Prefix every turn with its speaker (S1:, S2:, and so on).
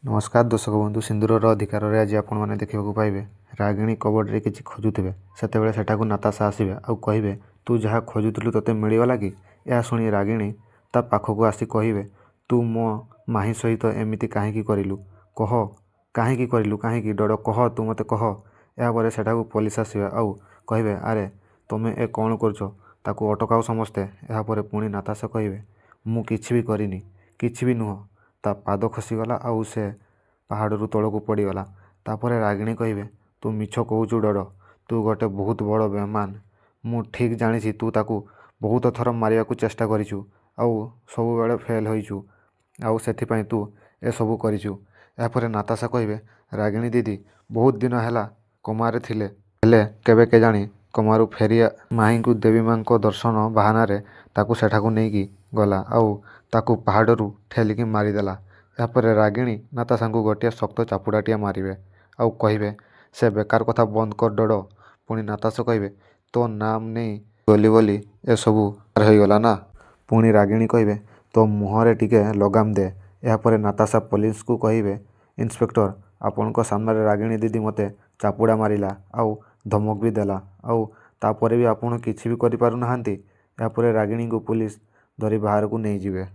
S1: नमस्कार दर्शक बंधु सिंदूर अधिकार आज आपण मैंने देखा पाइबे रागिणी कबड्डी किसी खोजुवे से सेठाकू नाताशा आसवे आउ कहे तू जहाँ खोजुलु तोते मिलगला कि यह शुणी रागिणी ता पाखक आसी कहे तू मो माही सहित एमती कहीं कलु कह कहीं कलु कहीं डर कह तू मत कह यापर सेठाकू पुलिस आसवे आउ कहे अरे तुम्हें ए कौन कर अटकाओ समस्ते यापर पुणी नाताशा कहे मु किछि भी करिनी किछि भी नुह ता पाद खसीगला आउ से पहाड़ू तलू पड़गला तापर रागिणी कहे तू मिछ कहूचु डर तू गोटे बहुत बड़ बेमान मु ठीक जानी तू ताकू बहुत थर मारिया चेष्टा करिछु आउ सब बेले फेल होइछु आउ सेथिपाई तू ए सबू करिछु। यापर नाताशा कहे रागिणी दीदी बहुत दिन है कोमारे थिले हेले केबे के जानी कोमारू फेरिया माही को देवी माँ को दर्शन बहाना रे ताकू सेठाकू नहीं गला आउ ताकू पहाड़ू ठेलिकी मारिदेला। यापर रागिणी नाताशा को गोटे शक्त चापुड़ाटिया मारे आउ कहे से बेकार कथा बंद कर डर पुणी नाताशा कहे तो नाम नहीं गली बोली ए सबू होगला ना पुणी रागिणी कहे तो मुहरे टिके लगाम दे। यापर नाताशा पुलिस को कहे इंस्पेक्टर आपण सामने रागिणी दीदी मते चापुड़ा मारिला आउ धमक भी देला आउ तापर भी आपण किछि भी करि पारु नाहंती। यापर रागिणी को पुलिस धरी बाहर को नहीं जिवे।